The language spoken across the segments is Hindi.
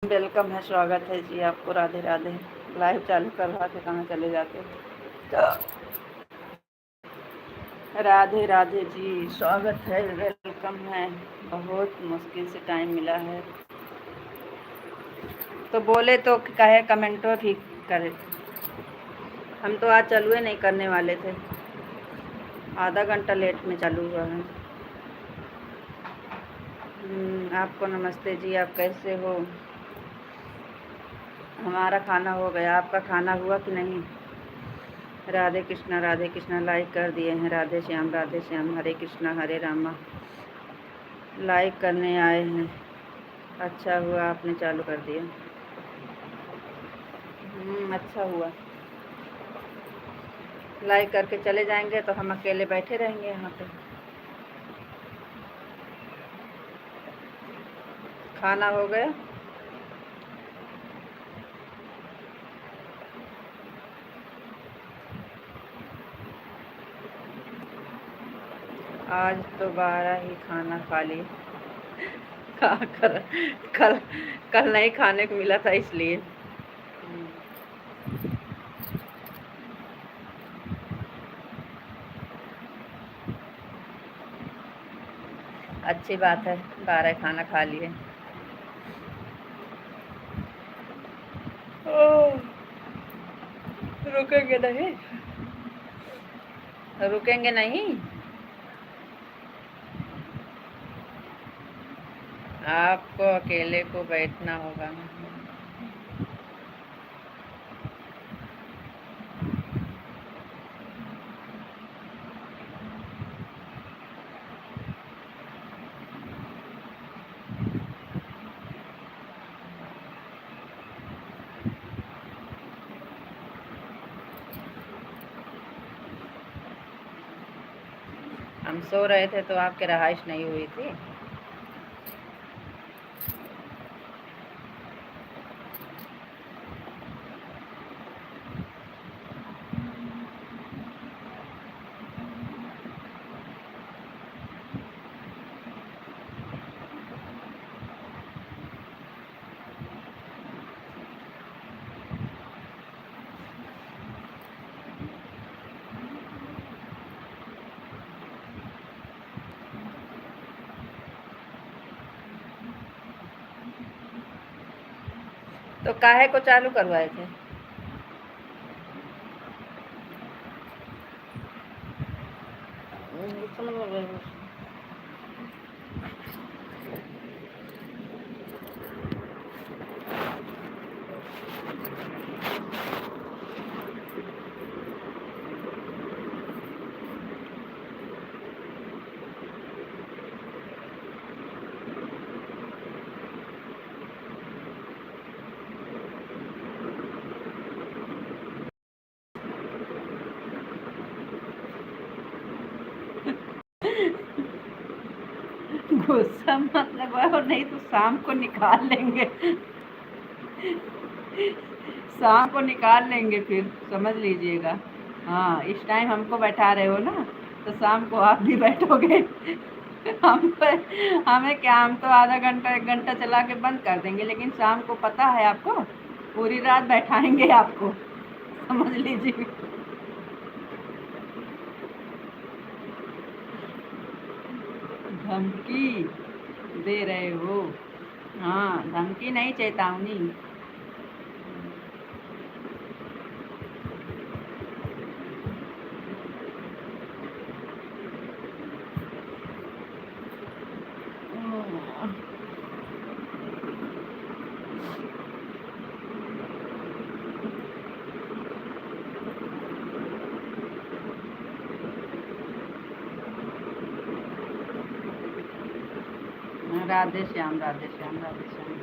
वेलकम है, स्वागत है जी आपको। राधे राधे। लाइव चालू करवा के कहाँ चले जाते हैं। राधे राधे जी, स्वागत है, वेलकम है। बहुत मुश्किल से टाइम मिला है, तो बोले तो कहे कमेंटो भी करे। हम तो आज चालू ही नहीं करने वाले थे, आधा घंटा लेट में चालू हुआ है। आपको नमस्ते जी, आप कैसे हो? हमारा खाना हो गया, आपका खाना हुआ कि नहीं? राधे कृष्णा लाइक कर दिए हैं। राधे श्याम, हरे कृष्णा हरे रामा। लाइक करने आए हैं, अच्छा हुआ आपने चालू कर दिया। अच्छा हुआ। लाइक करके चले जाएंगे तो हम अकेले बैठे रहेंगे यहाँ पे। खाना हो गया? आज तो 12 ही खाना खा लिए। खा कर कल कल नहीं खाने को मिला था इसलिए। अच्छी बात है, 12 खाना खा लिए। रुकेंगे नहीं, रुकेंगे नहीं। आपको अकेले को बैठना होगा। हम सो रहे थे तो आपकी रहाइश नहीं हुई थी। तो काहे को चालू करवाए थे? गुस्सा मत लगवाओ, नहीं तो शाम को निकाल लेंगे। शाम को निकाल लेंगे फिर, समझ लीजिएगा। हाँ, इस टाइम हमको बैठा रहे हो ना, तो शाम को आप भी बैठोगे। हम हमें क्या, हम तो आधा घंटा 1 घंटा चला के बंद कर देंगे, लेकिन शाम को पता है आपको, पूरी रात बैठाएंगे आपको, समझ लीजिए। धमकी दे रहे हो? हाँ, धमकी नहीं, चेतावनी। राधे श्याम, राधे श्याम, राधे श्याम।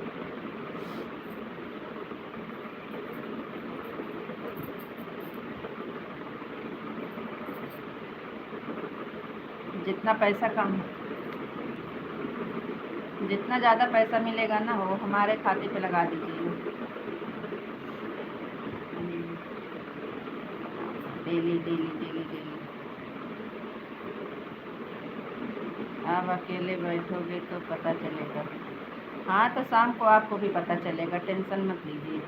जितना पैसा कम, जितना ज़्यादा पैसा मिलेगा ना, वो हमारे खाते पे लगा दीजिए। Daily daily daily daily. आप अकेले बैठोगे तो पता चलेगा। हाँ, तो शाम को आपको भी पता चलेगा, टेंशन मत लीजिए।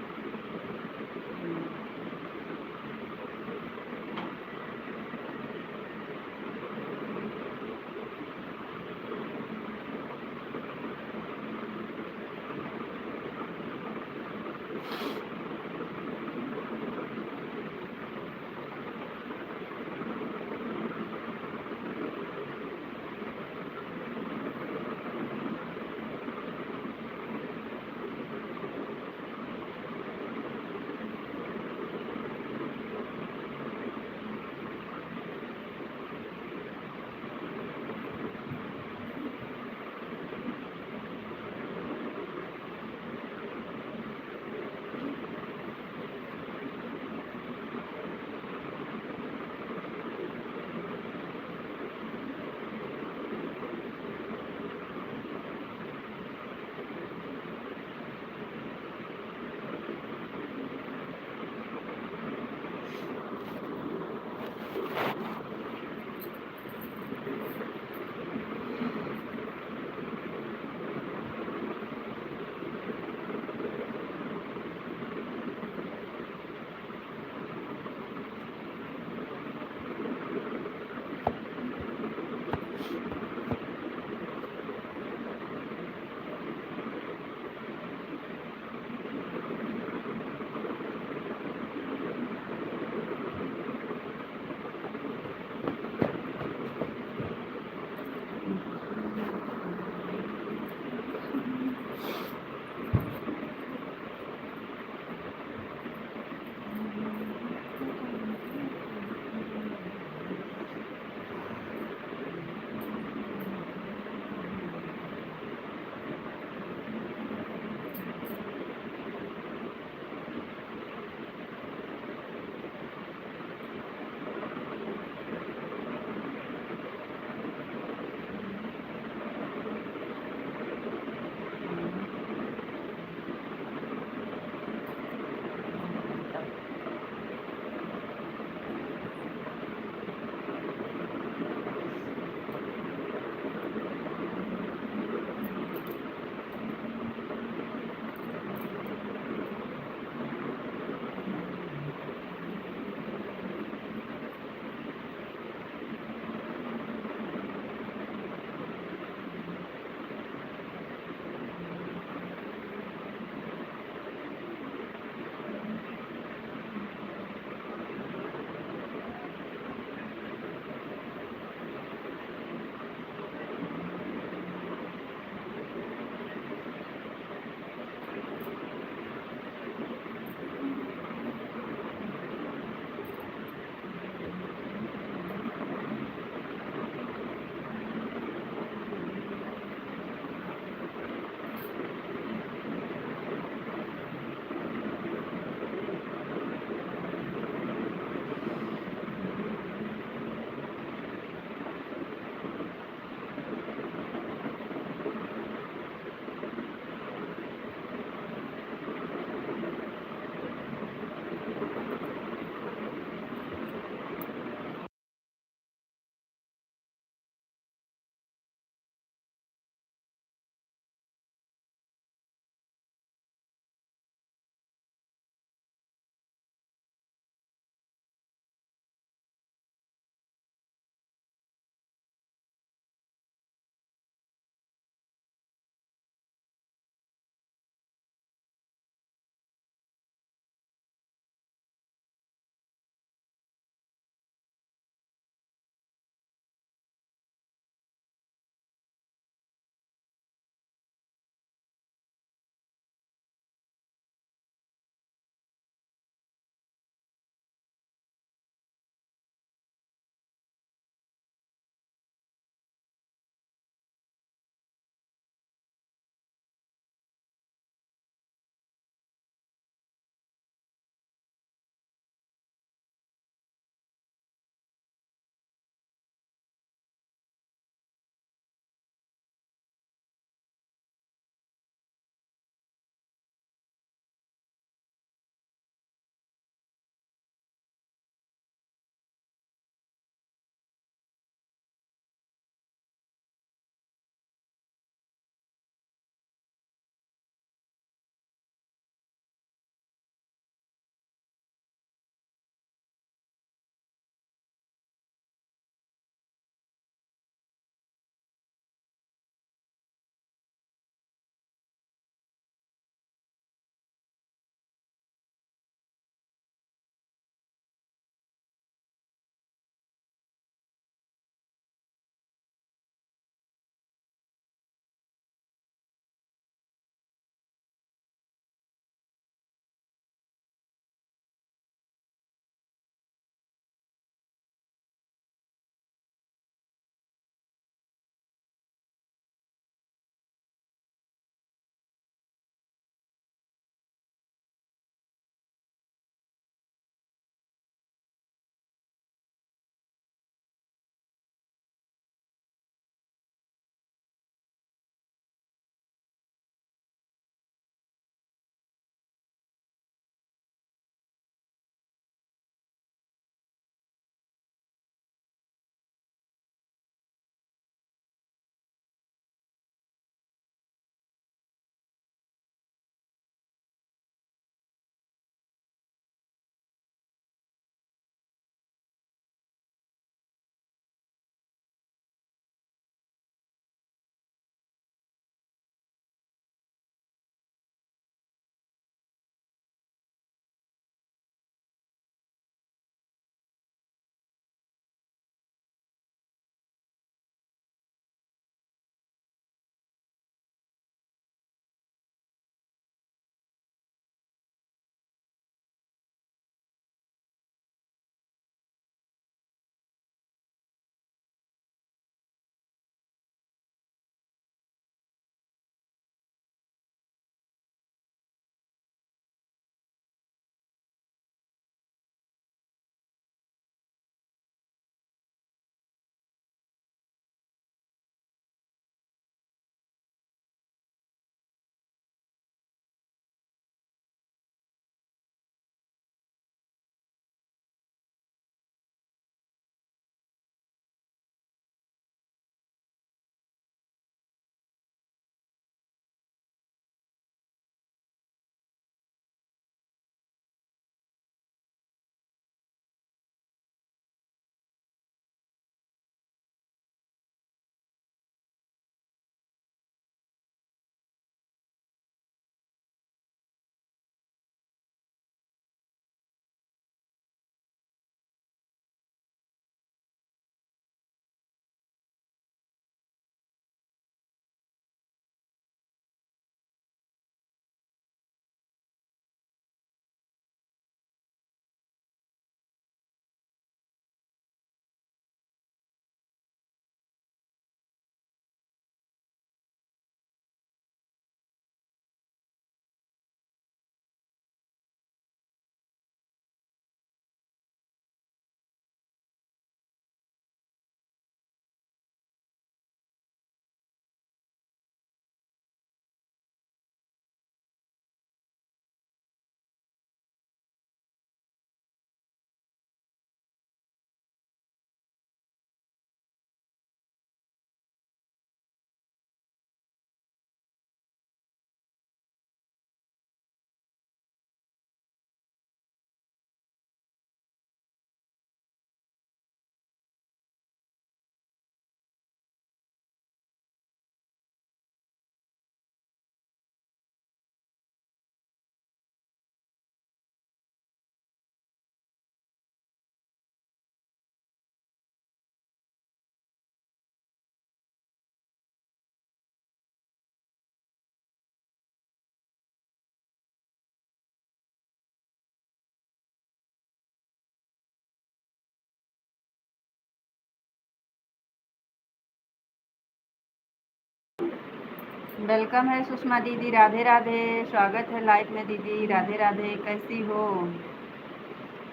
वेलकम है सुषमा दीदी, राधे राधे। स्वागत है लाइव में दीदी, राधे राधे। कैसी हो?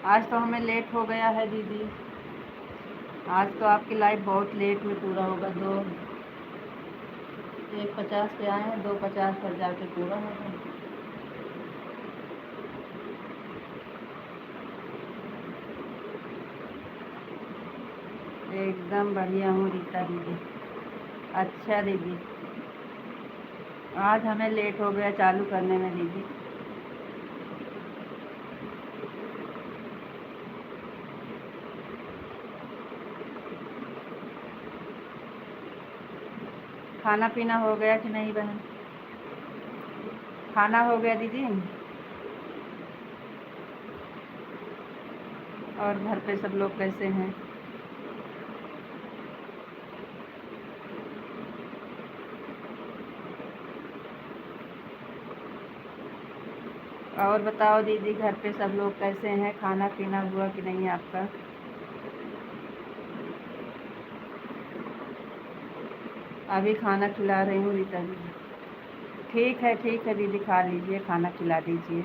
आज तो हमें लेट हो गया है दीदी। आज तो आपकी लाइव बहुत लेट में पूरा होगा। 1:50 पे आए हैं, 2:50 पर जाके पूरा होगा। एकदम बढ़िया हूँ रीता दीदी। अच्छा दीदी, आज हमें लेट हो गया चालू करने में दीदी। खाना पीना हो गया कि नहीं बहन? खाना हो गया दीदी? और घर पे सब लोग कैसे हैं? और बताओ दीदी, घर पे सब लोग कैसे हैं? खाना पीना हुआ कि नहीं आपका? अभी खाना खिला रही हूँ रीता दीदी। ठीक है दीदी, खा लीजिए, खाना खिला दीजिए।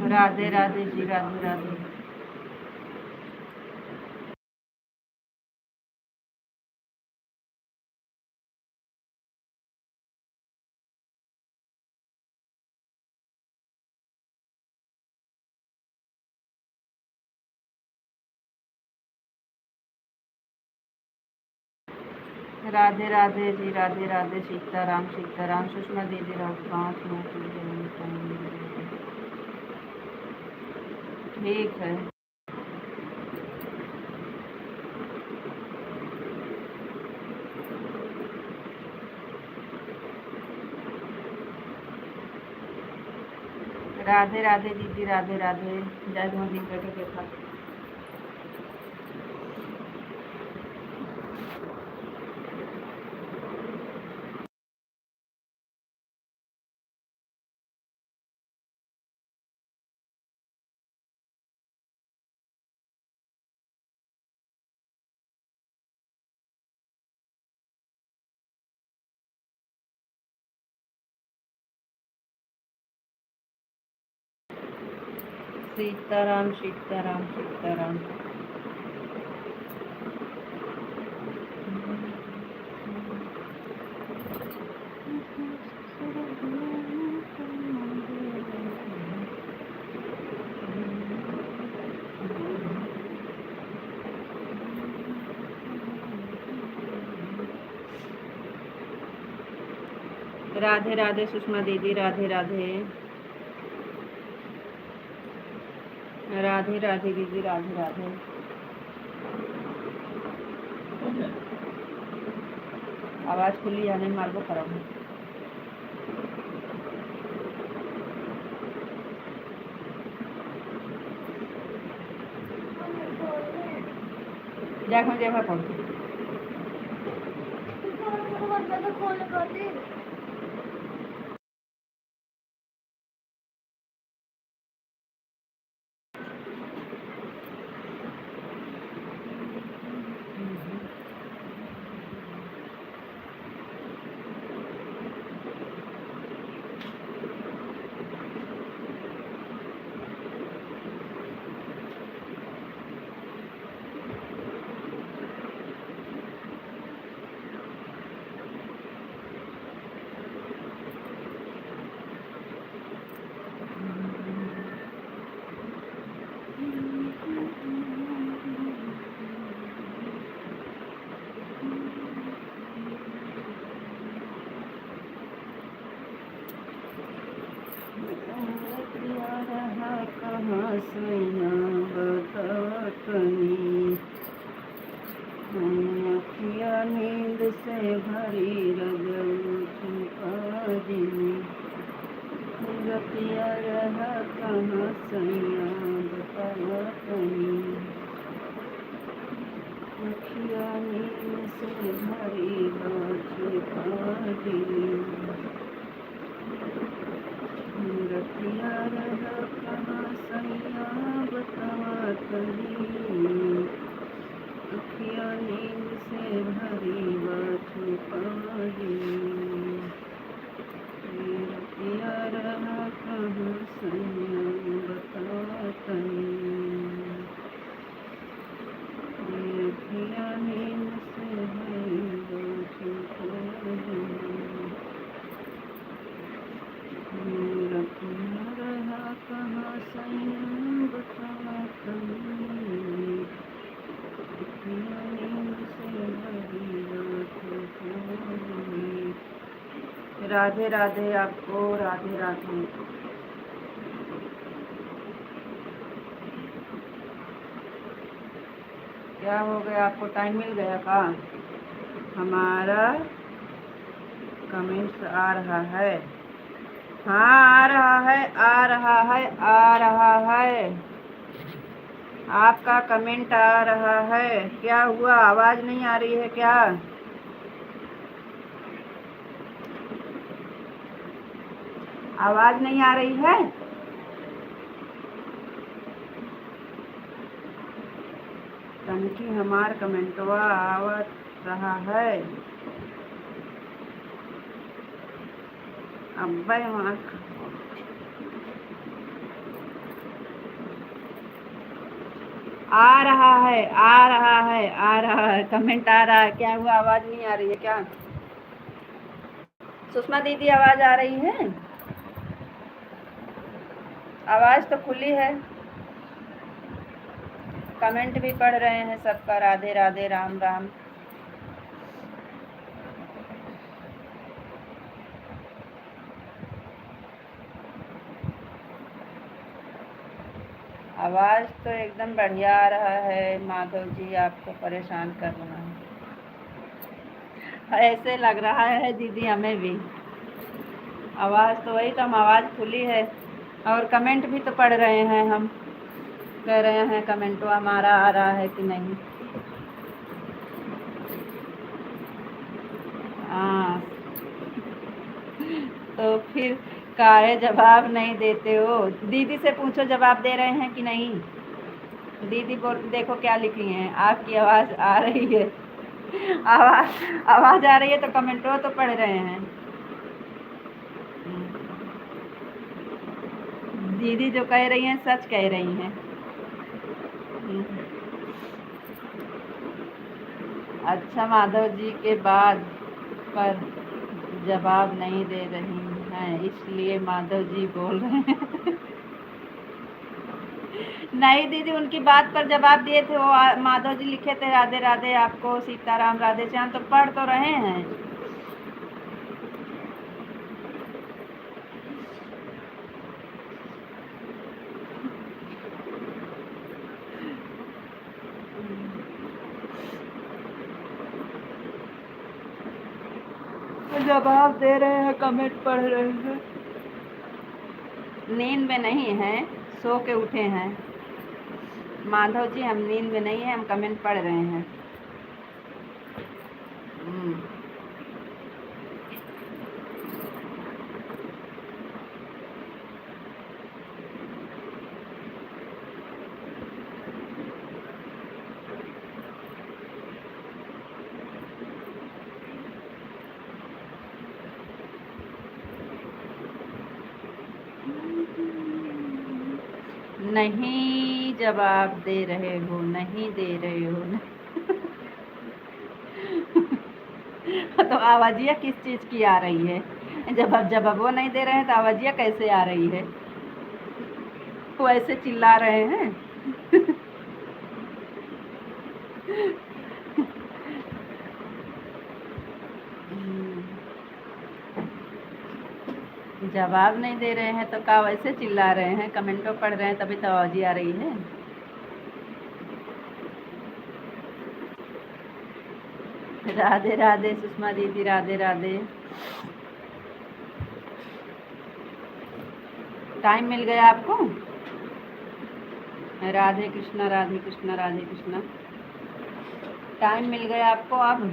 राधे राधे जी, राधे राधे। राधे राधे जी, राधे राधे। सीताराम सीताराम। सुषमा दीदी, रहो 5 मिनट ठीक है। राधे राधे दीदी, राधे राधे। जय मोदी बैठो के खा। सीताराम सीताराम सीताराम। राधे राधे सुषमा दीदी, राधे राधे। राधे राधे दीदी, राधे राधे। आवाज खुली आने मार्गो खराब है। देखो देखो कौन कहाँ सैया बतातनी, अखिया नींद से भरी रजनी, रतिया रहा कहाँ सैया बतातनी, अखिया नींद से भरी रजनी, रतिया रहा कहाँ सैया बतातनी, अखिया नींद से भरी छुपाई, रतिया रहा कहाँ सैया बतातनी, अखिया नींद से भरी छुपाई, रतिया रहा कहाँ सैया बतातनी, अखिया नींद से भरी छुपाई। राधे राधे आपको, राधे राधे। क्या हो गया, आपको टाइम मिल गया का? हमारा कमेंट्स आ रहा है। हाँ आ रहा है, आ रहा है, आ रहा है, आपका कमेंट आ रहा है। क्या हुआ, आवाज नहीं आ रही है क्या? आवाज नहीं आ रही है? तनकी हमार कमेंटवा आवत रहा है। अब्बे वहाँ आ रहा है, आ रहा है, आ रहा है, कमेंट आ रहा है। क्या हुआ, आवाज नहीं आ रही है क्या? सुषमा दीदी आवाज आ रही है? आवाज तो खुली है। कमेंट भी पढ़ रहे हैं सबका, राधे राधे, राम राम। आवाज तो एकदम बढ़िया आ रहा है। माधव जी आपको परेशान कर रहा है, ऐसे लग रहा है दीदी हमें भी। आवाज तो वही तो, हम आवाज खुली है और कमेंट भी तो पढ़ रहे हैं हम, कह रहे हैं कमेंट हमारा आ रहा है कि नहीं। हाँ तो फिर काहे जवाब नहीं देते हो? दीदी से पूछो जवाब दे रहे हैं कि नहीं। दीदी बोल, देखो क्या लिखी हैं, आपकी आवाज़ आ रही है। आवाज़ आ रही है तो कमेंटो तो पढ़ रहे हैं। दीदी जो कह रही हैं सच कह रही हैं। अच्छा, माधव जी के बाद पर जवाब नहीं दे रही हैं, इसलिए माधव जी बोल रहे हैं। नहीं दीदी, उनकी बात पर जवाब दिए थे वो। माधव जी लिखे थे राधे राधे आपको, सीताराम राधे श्याम, तो पढ़ तो रहे हैं। जवाब दे रहे हैं, कमेंट पढ़ रहे हैं। नींद में नहीं हैं, सो के उठे हैं। माधव जी हम नींद में नहीं हैं, हम कमेंट पढ़ रहे हैं। नहीं जवाब दे रहे हो, नहीं दे रहे हो ना। तो आवाजिया किस चीज़ की आ रही है? जब वो नहीं दे रहे हैं तो आवाजिया कैसे आ रही है? वो ऐसे चिल्ला रहे हैं। जवाब नहीं दे रहे हैं तो का वैसे चिल्ला रहे हैं? कमेंटों पढ़ रहे हैं तभी तो आवाज़ी आ रही है। राधे राधे सुषमा दीदी, राधे राधे। टाइम मिल गया आपको? राधे कृष्णा, राधे कृष्णा, राधे कृष्णा। टाइम मिल गया आपको? अब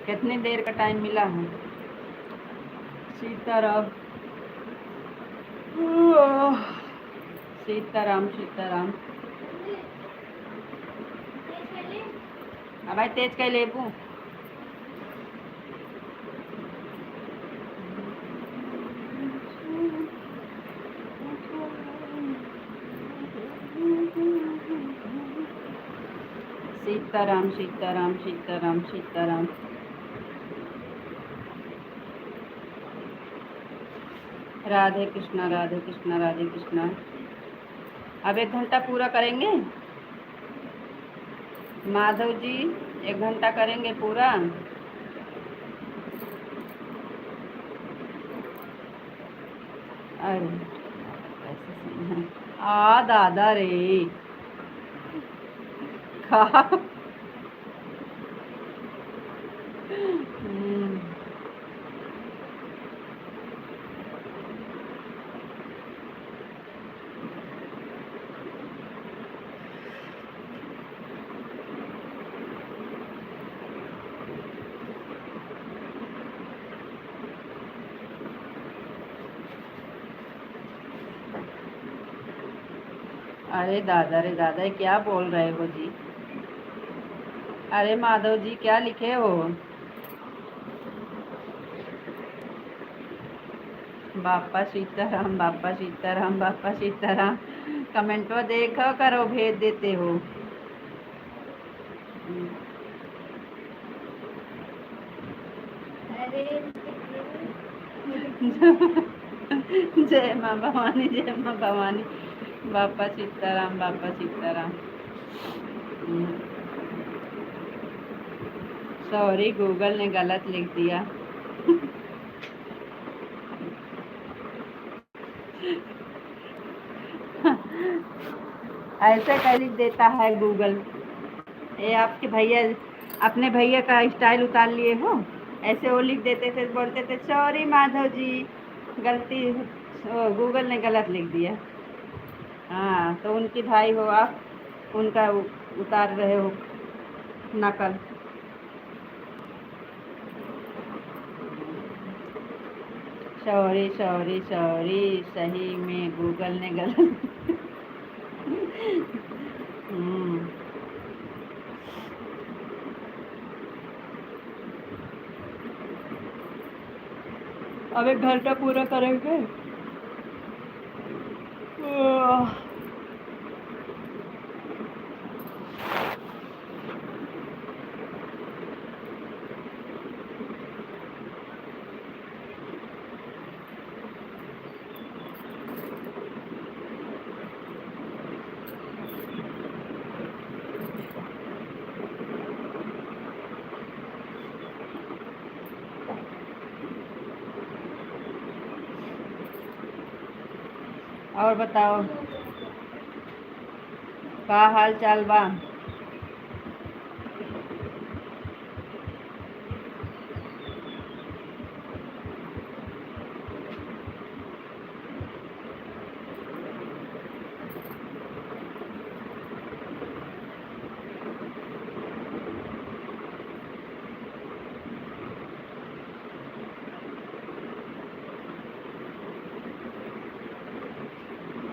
कितनी देर का टाइम मिला है? सीताराम सीताराम सीताराम। अब भाई तेज कह लेबू। सीताराम सीताराम सीताराम सीताराम। राधे कृष्णा, राधे कृष्णा, राधे कृष्णा। अब 1 घंटा पूरा करेंगे माधव जी? 1 घंटा करेंगे पूरा? अरे आ दादा रे खा। अरे दादा रे दादा, क्या बोल रहे हो जी? अरे माधव जी क्या लिखे हो? बापा सीताराम, बापा सीताराम, बापा सीताराम। कमेंटो देखो करो, भेज देते हो। जय माँ भवानी, जय माँ भवानी। बापा सीताराम, बापा सीताराम। सॉरी, गूगल ने गलत लिख दिया। ऐसे क्या लिख देता है गूगल? ये आपके भैया अपने भैया का स्टाइल उतार लिए हो? ऐसे वो लिख देते थे, बोलते थे सॉरी माधव जी, गलती गूगल ने गलत लिख दिया। हाँ, तो उनकी भाई हो आप, उनका उतार रहे हो नकल। सॉरी सॉरी सॉरी, सही में गूगल ने गलत। अब 1 घंटा पूरा करेंगे। और बताओ का हाल चाल बा।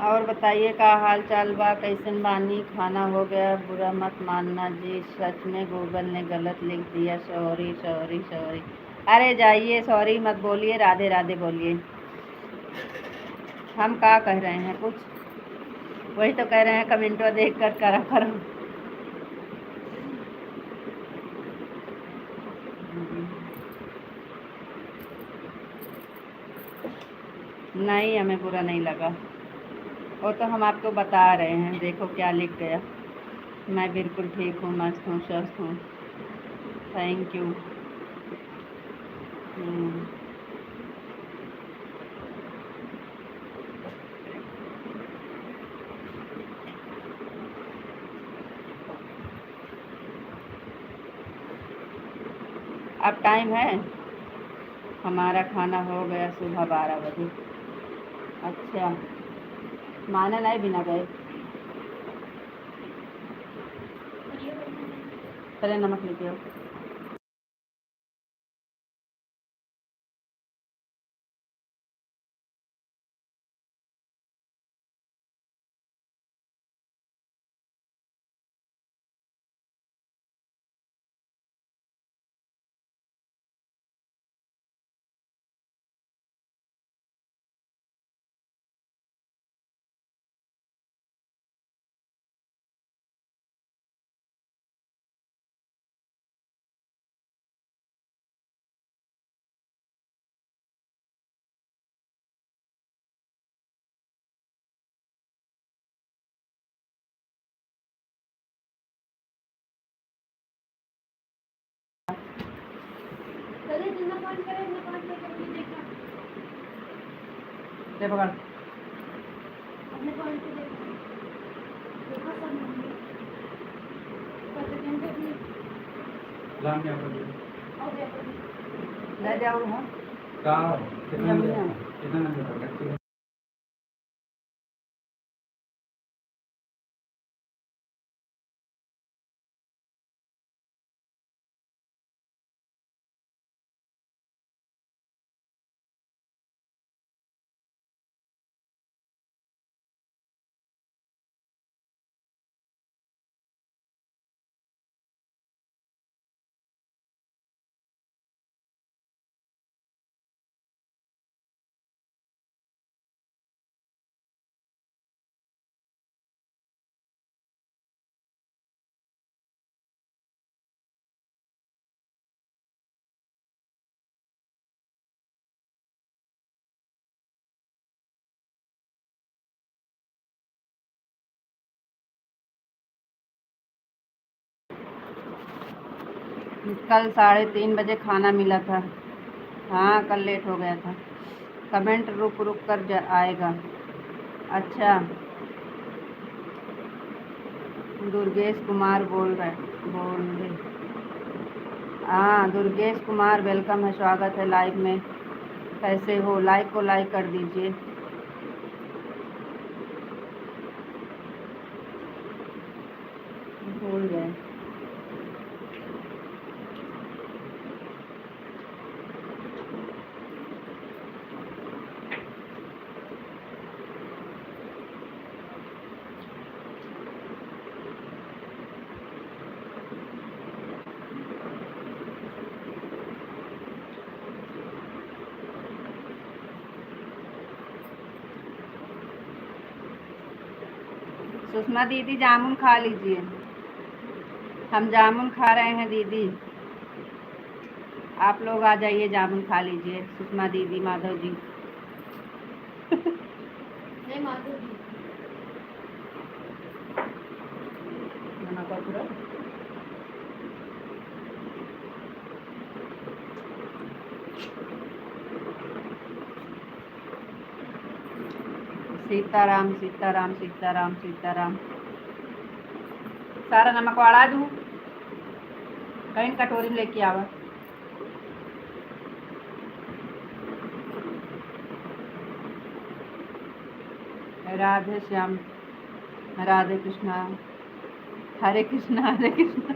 और बताइए का हाल चाल बा, कैसन बानी, खाना हो गया, बुरा मत मानना जी, सच में गूगल ने गलत लिख दिया, सॉरी सॉरी सॉरी। अरे जाइए, सॉरी मत बोलिए, राधे राधे बोलिए। हम का कह रहे हैं कुछ, वही तो कह रहे हैं कमेंटवा देख कर करा करो। नहीं, हमें बुरा नहीं लगा, वो तो हम आपको बता रहे हैं, देखो क्या लिख गया। मैं बिल्कुल ठीक हूँ, मस्त हूँ, स्वस्थ हूँ। Thank you. अब टाइम है, हमारा खाना हो गया सुबह 12 बजे। अच्छा, माना नहीं बिना गए, पहले नमक लेके आओ। ले पकड़। ले जाओ हाँ। कितना कितना कल 3:30 बजे खाना मिला था। हाँ, कल लेट हो गया था। कमेंट रुक रुक कर आएगा। अच्छा, दुर्गेश कुमार बोल रहे। हाँ, दुर्गेश कुमार वेलकम है, स्वागत है लाइव में। कैसे हो, लाइव को लाइक कर दीजिए। भूल गए। सुषमा दीदी जामुन खा लीजिए, हम जामुन खा रहे हैं दीदी। आप लोग आ जाइए, जामुन खा लीजिए, सुषमा दीदी, माधव जी। माधव जी सीताराम सीताराम सीताराम सीताराम। सारा नमक वाड़ा दूँ, कहीं कटोरी में लेके आवा। राधे श्याम, राधे कृष्णा, हरे कृष्णा हरे कृष्णा,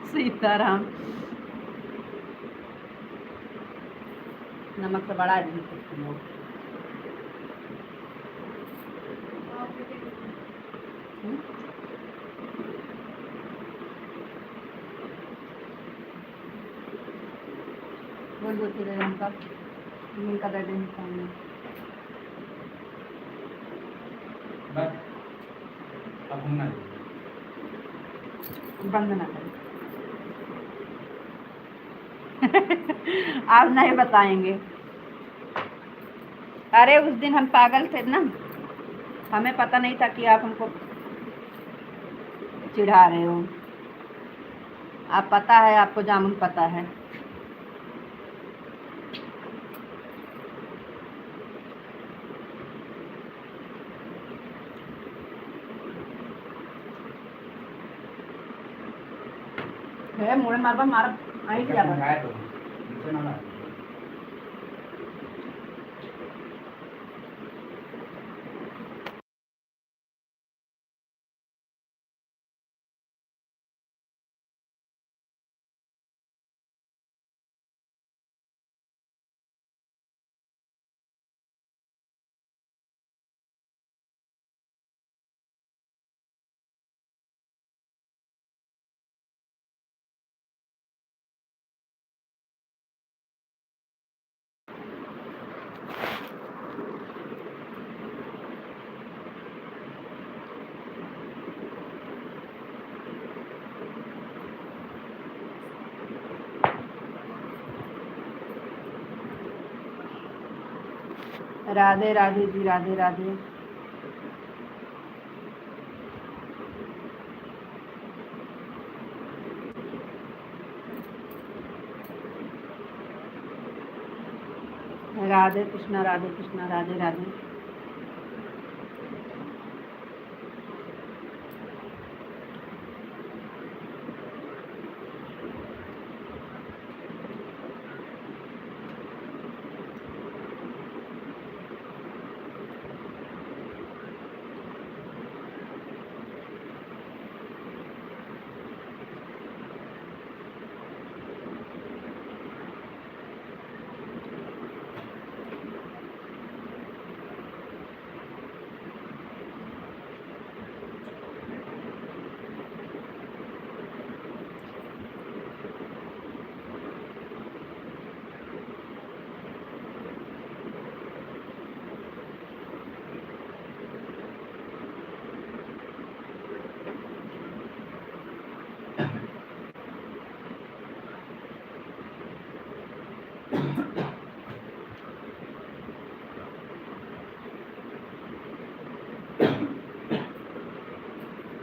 सीताराम। नमक से बढ़ा दी बोल बोलते रहे उनका दर्द नहीं। बस अब हम ना बंद ना करें। आप नहीं बताएंगे। अरे उस दिन हम पागल थे ना, हमें पता नहीं था कि आप हमको चिढ़ा रहे हो। आप पता है, आपको जामुन पता है। मुड़े मारबा मार आई क्या तो नीचे ना मार। राधे राधे जी, राधे राधे। राधे कृष्णा राधे राधे।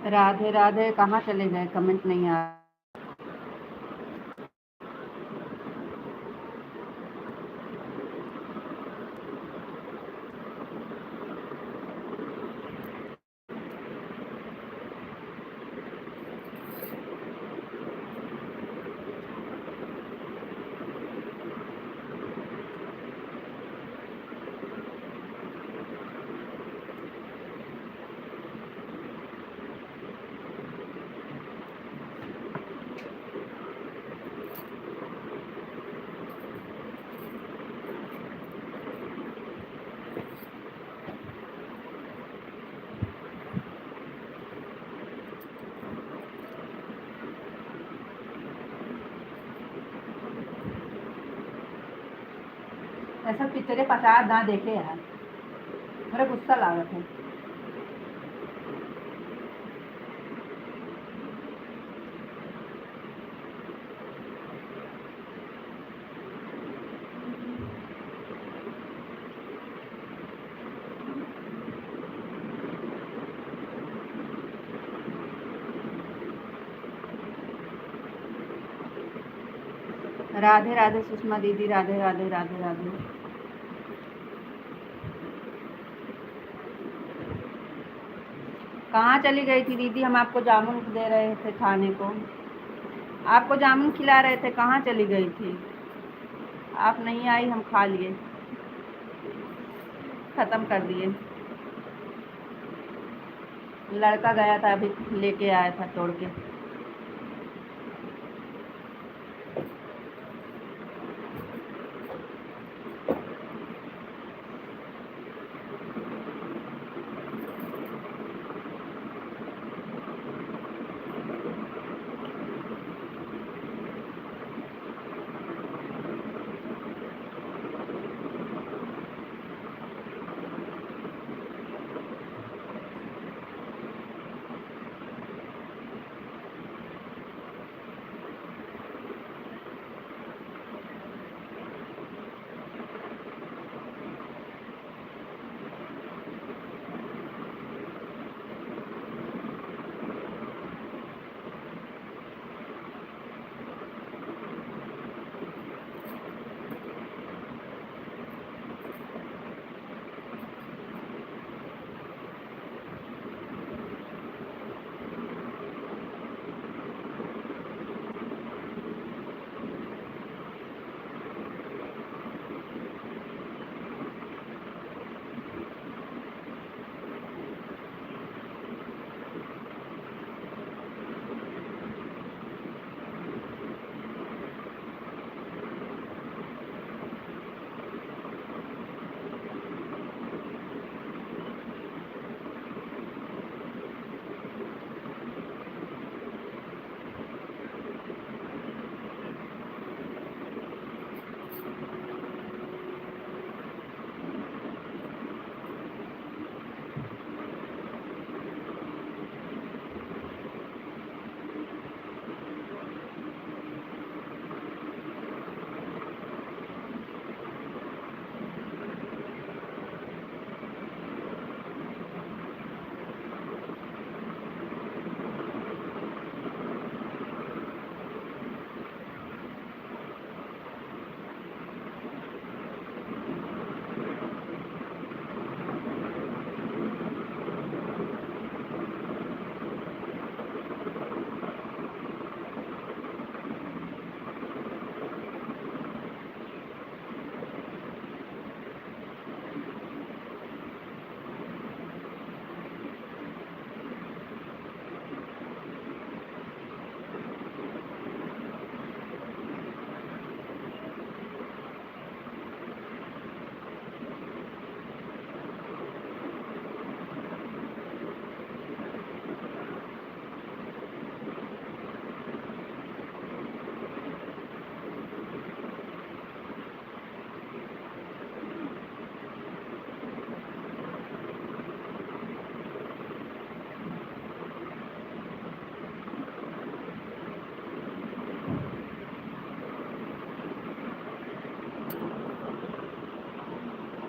राधे राधे कहाँ चले गए? कमेंट नहीं आ। ऐसा पिक्चरे 50 ना देखे यार, मेरा गुस्सा लागत है। राधे राधे सुषमा दीदी, राधे राधे राधे राधे। कहाँ चली गई थी दीदी? हम आपको जामुन दे रहे थे खाने को, आपको जामुन खिला रहे थे, कहाँ चली गई थी? आप नहीं आई, हम खा लिए, ख़त्म कर दिए। लड़का गया था अभी लेके आया था तोड़ के।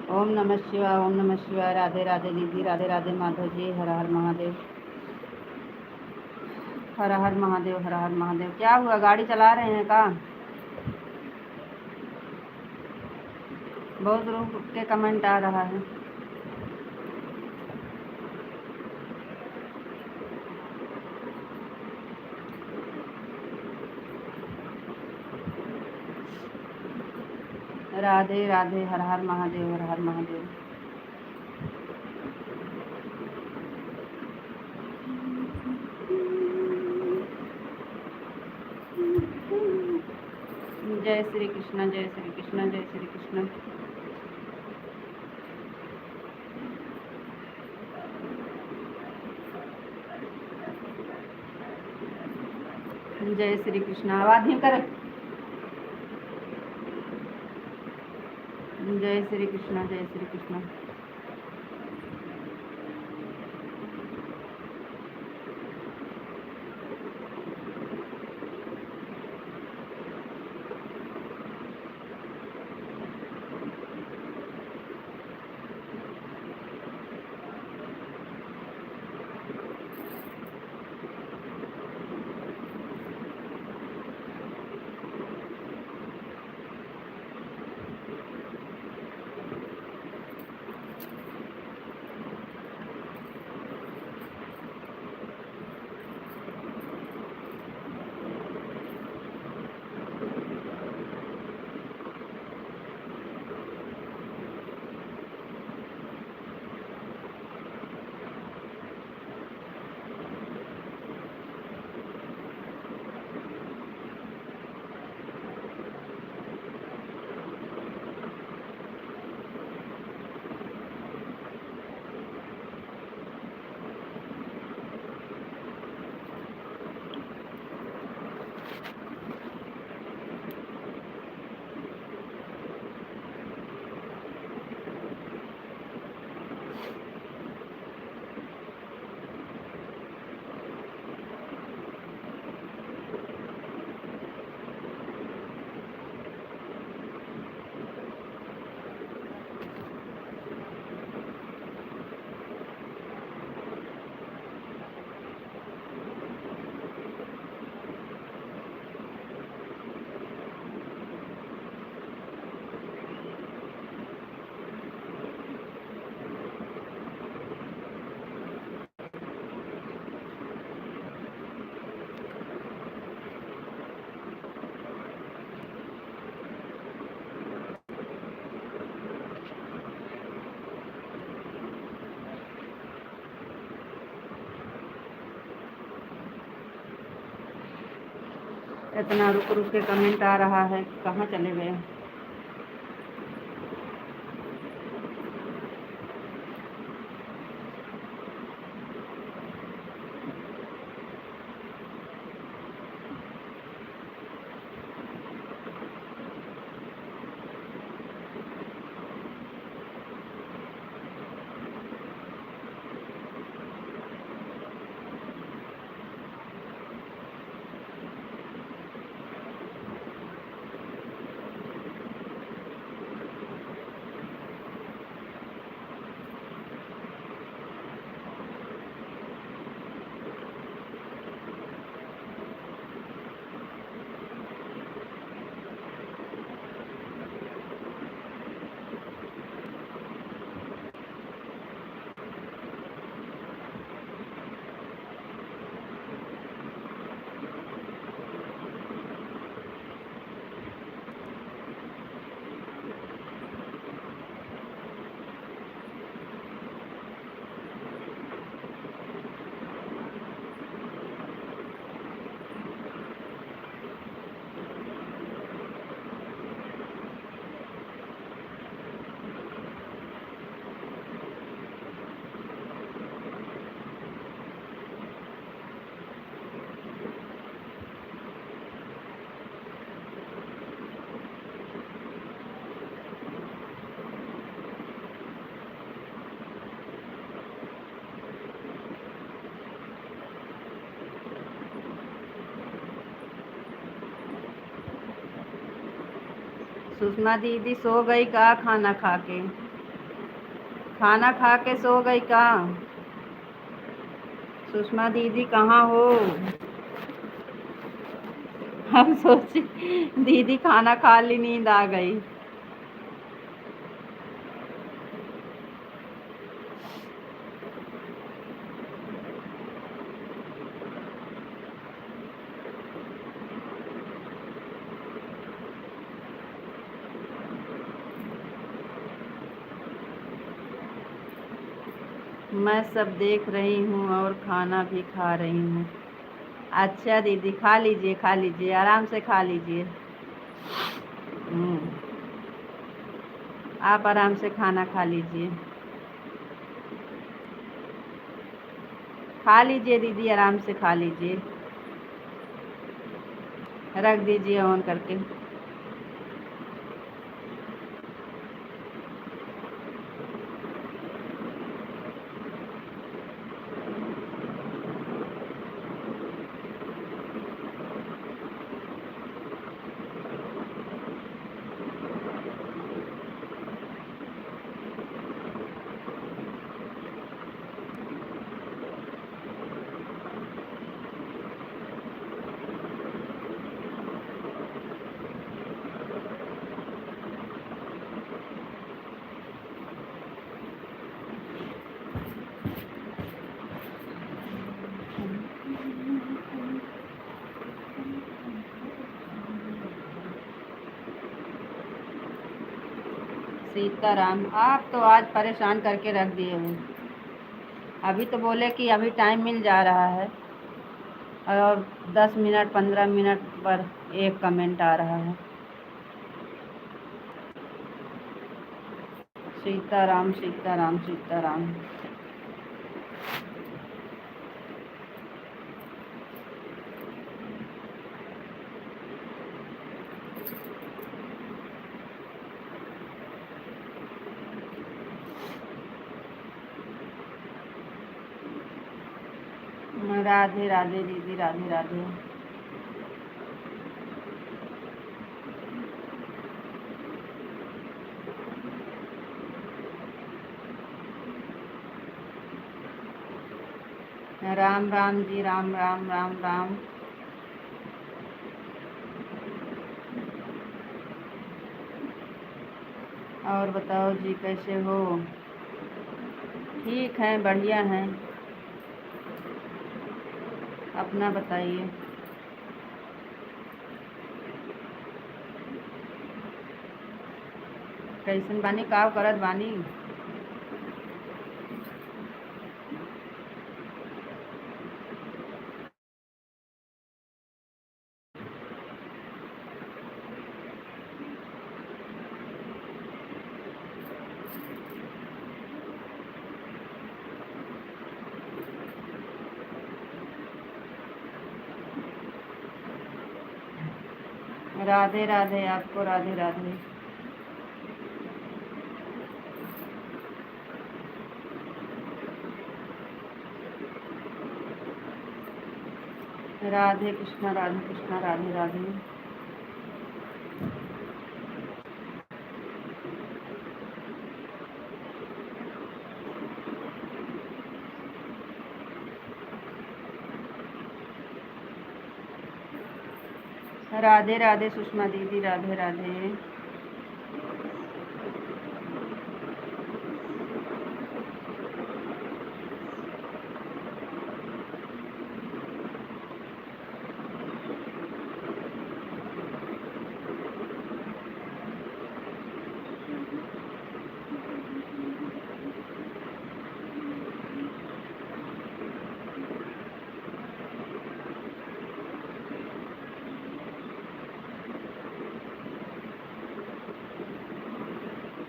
ओम नमः शिवाय, ओम नमः शिवाय। राधे राधे दीदी, राधे राधे माधव जी। हर हर महादेव, हर हर महादेव, हर हर महादेव। क्या हुआ, गाड़ी चला रहे हैं का? बहुत रुक के कमेंट आ रहा है। राधे राधे, हर हर महादेव, हर हर महादेव। जय श्री कृष्ण, जय श्री कृष्ण, जय श्री कृष्ण। जय श्री कृष्ण। आवाज नहीं करे। जय श्री कृष्ण, जय श्री कृष्ण। इतना रुक रुक के कमेंट आ रहा है, कहाँ चले गए। सुषमा दीदी सो गई का? खाना खा के सो गई का? सुषमा दीदी कहाँ हो? हम सोचे दीदी खाना खा ली, नींद आ गई। मैं सब देख रही हूँ और खाना भी खा रही हूँ। अच्छा दीदी, खा लीजिए, आराम से खा लीजिए। आप आराम से खाना खा लीजिए। खा लीजिए दीदी, आराम से खा लीजिए। रख दीजिए ऑन करके। सीताराम, आप तो आज परेशान करके रख दिए हो। अभी तो बोले कि अभी टाइम मिल जा रहा है और 10 मिनट 15 मिनट पर एक कमेंट आ रहा है। सीताराम सीताराम सीताराम। राधे राधे दीदी, राधे राधे। राम राम जी, राम राम राम राम। और बताओ जी, कैसे हो? ठीक है, बढ़िया हैं। अपना बताइए। कैसन बानी, का करत बानी? राधे राधे, आपको राधे राधे। राधे कृष्णा, राधे कृष्णा, राधे राधे। राधे राधे सुषमा दीदी, राधे राधे।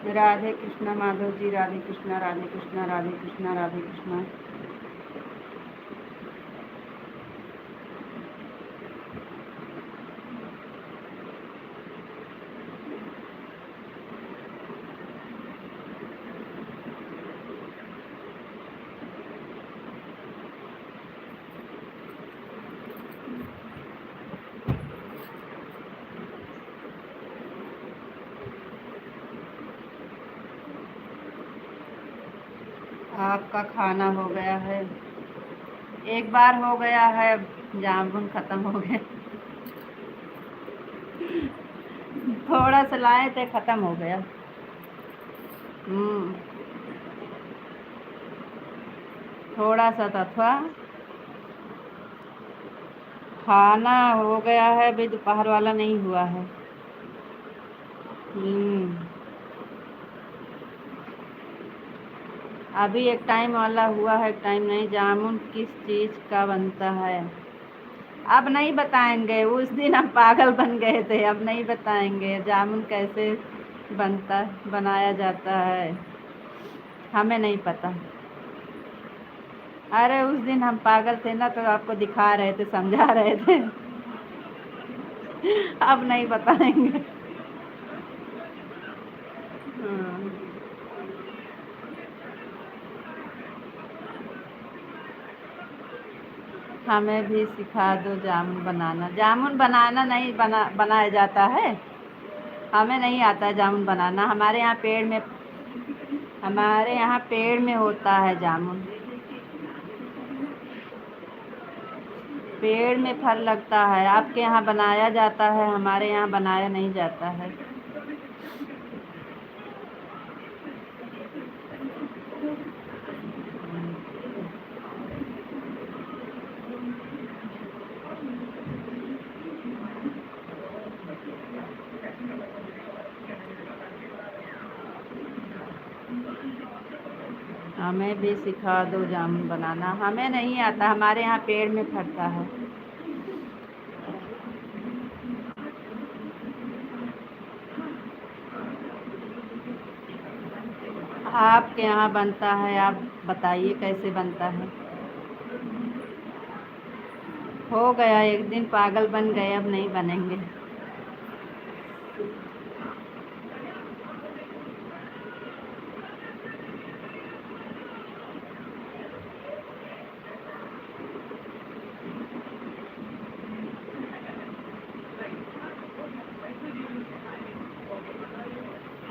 राधे कृष्णा माधव जी, राधे कृष्णा, राधे कृष्णा, राधे कृष्णा, राधे कृष्णा। आपका खाना हो गया है? एक बार हो गया है, जामुन खत्म हो गए। थोड़ा सा लाए थे, खत्म हो गया। थोड़ा सा था। खाना हो गया है, अभी दोपहर वाला नहीं हुआ है। अभी एक टाइम वाला हुआ है, एक टाइम नहीं। जामुन किस चीज़ का बनता है? अब नहीं बताएंगे, उस दिन हम पागल बन गए थे, अब नहीं बताएंगे। जामुन कैसे बनाया जाता है, हमें नहीं पता। अरे उस दिन हम पागल थे ना, तो आपको दिखा रहे थे, समझा रहे थे। अब नहीं बताएंगे। हमें भी सिखा दो जामुन बनाना। जामुन बनाना नहीं बनाया जाता है, हमें नहीं आता है जामुन बनाना। हमारे यहाँ पेड़ में होता है जामुन। पेड़ में फल लगता है। आपके यहाँ बनाया जाता है, हमारे यहाँ बनाया नहीं जाता है। हमें भी सिखा दो जामुन बनाना। हमें नहीं आता, हमारे यहाँ पेड़ में फलता है। आपके यहाँ बनता है, आप बताइए कैसे बनता है। हो गया, एक दिन पागल बन गए, अब नहीं बनेंगे।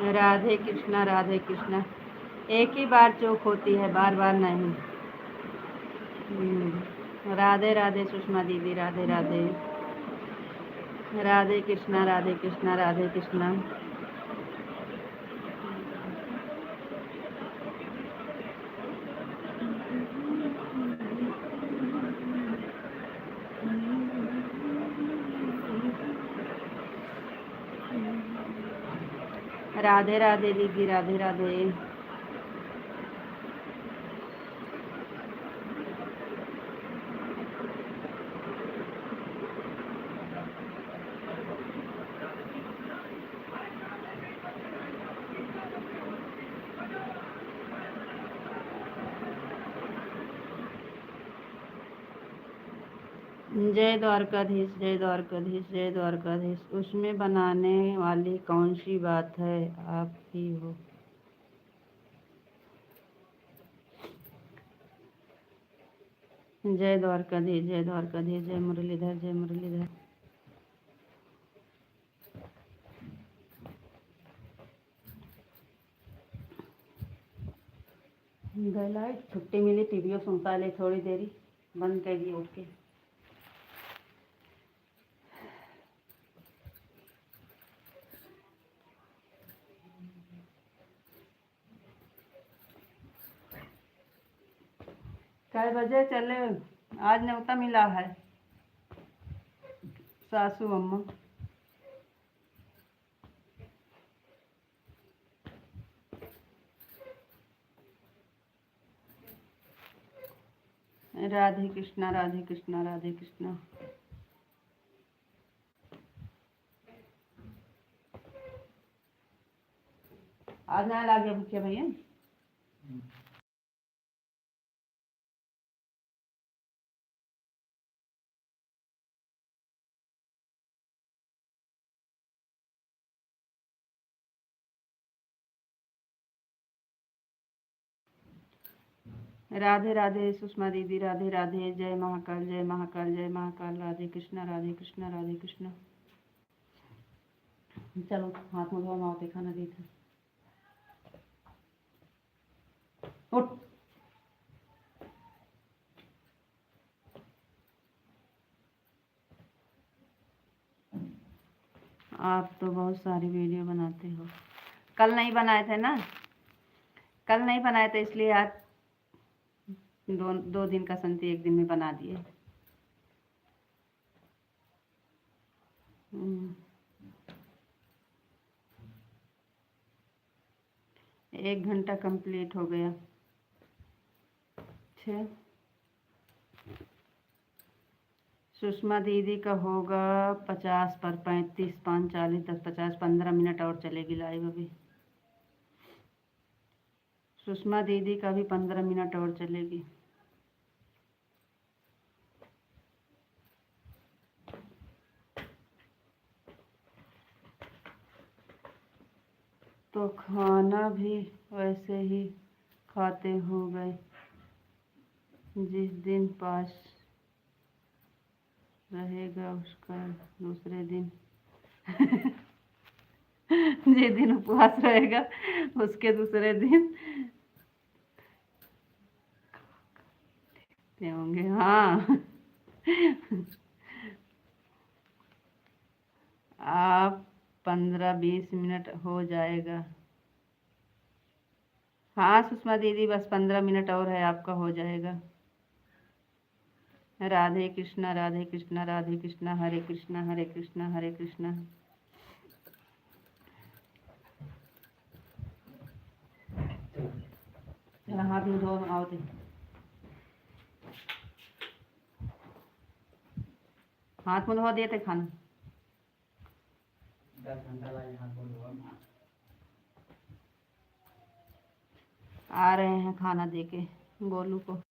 राधे कृष्णा, राधे कृष्णा। एक ही बार चूक होती है, बार बार नहीं। राधे राधे सुषमा दीदी, राधे राधे। राधे कृष्णा, राधे कृष्णा, राधे कृष्णा। राधे राधे दीदी, राधे राधे। जय द्वारकाधीश, जय द्वारकाधीश, जय द्वारकाधीश। उसमें बनाने वाली कौन सी बात है, आप ही हो। जय द्वारकाधीश, जय द्वारकाधीश, जय मुरलीधर, जय मुरलीधर। लाइट छुट्टी मिली, टीवीओ सुनता ले थोड़ी देरी बंद कर दी। ओके कई बजे चले, आज न्योता मिला है सासू अम्मा। राधे कृष्णा, राधे कृष्णा, राधे कृष्णा। आज ना लागे भूखे भैया। राधे राधे सुषमा दीदी, राधे राधे। जय महाकाल, जय महाकाल, जय महाकाल। राधे कृष्णा, राधे कृष्णा, राधे कृष्णा। चलो हाथ मुँह धो, माओ खाना दी था। उठ। आप तो बहुत सारी वीडियो बनाते हो। कल नहीं बनाए थे ना, कल नहीं बनाए थे, इसलिए आज दो दिन का संती एक दिन में बना दिए। एक घंटा कंप्लीट हो गया। अच्छा, सुषमा दीदी का होगा 50 पर 35, 5, 40, 10, 50, 15 मिनट और चलेगी लाइव अभी। सुषमा दीदी का भी 15 मिनट और चलेगी। तो खाना भी वैसे ही खाते हो गए जिस दिन पास रहेगा उसका दूसरे दिन जिस दिन उपवास रहेगा उसके दूसरे दिन होंगे। हाँ आप 15-20 मिनट हो जाएगा। हाँ सुषमा दीदी, बस 15 मिनट और है, आपका हो जाएगा। राधे कृष्णा, राधे कृष्णा, राधे कृष्णा, हरे कृष्णा, हरे कृष्णा, हरे कृष्णा। चला हाथ मुँह धो, आओ थे। हाथ मुँह धो दिए थे खाना। 10 घंटा लगे हाथ धोने। आ रहे हैं खाना देके गोलू को।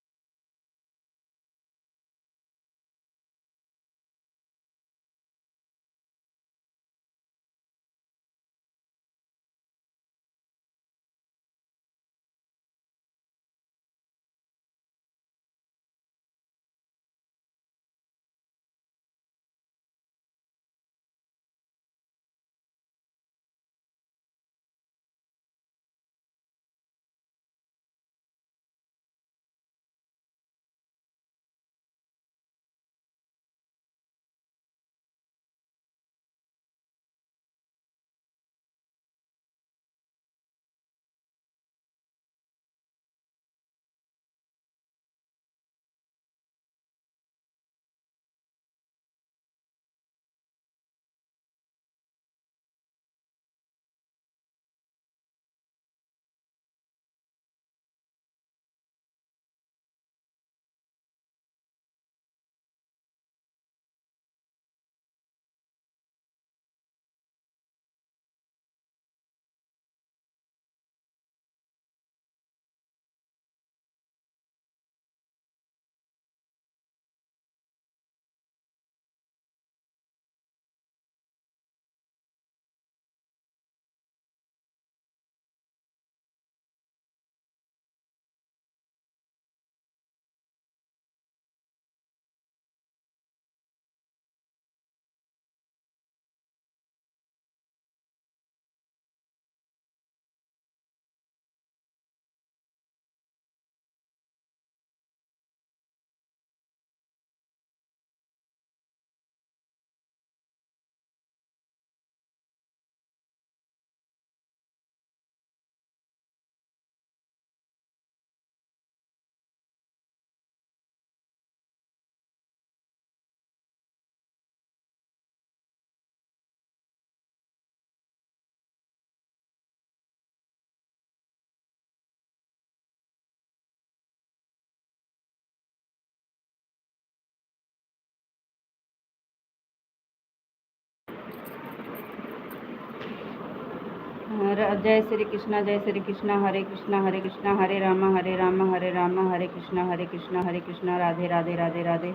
जय श्री कृष्णा, जय श्री कृष्णा, हरे कृष्णा हरे कृष्णा, हरे रामा हरे रामा, हरे रामा हरे कृष्णा, हरे कृष्णा हरे कृष्णा, राधे राधे राधे राधे।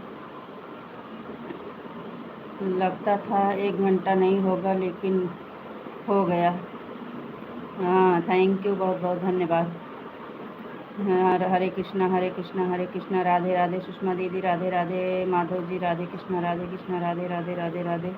लगता था 1 घंटा नहीं होगा लेकिन हो गया। हाँ, थैंक यू, बहुत बहुत धन्यवाद। हाँ, हरे कृष्णा हरे कृष्णा, हरे कृष्णा, राधे राधे। सुषमा दीदी राधे राधे, माधव जी राधे कृष्णा, राधे राधे राधे राधे।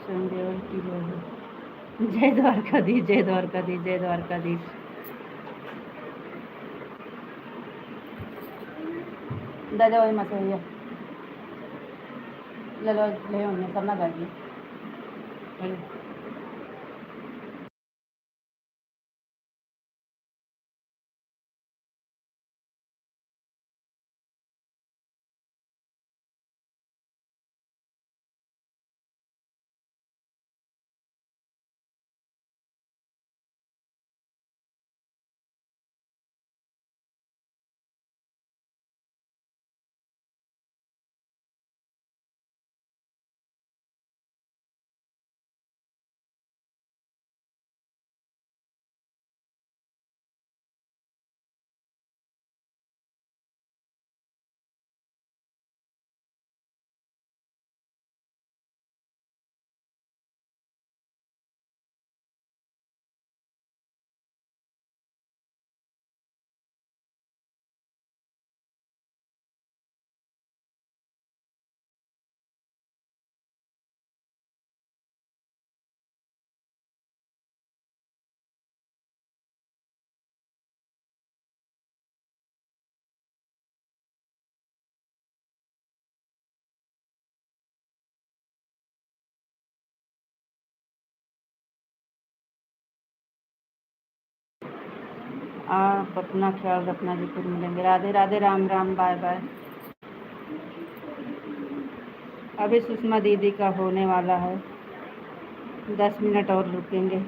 संदेवर की जय हो। जय द्वारकाधीश, जय द्वारकाधीश, जय द्वारकाधीश। दादा वही मत भैया ले लो, ले उन्हें करना बैठिए। आप अपना ख्याल रखना जी, फिर मिलेंगे। Radhe Radhe, Ram Ram, bye bye. अभी सुषमा दीदी का होने वाला है, 10 मिनट और रुकेंगे।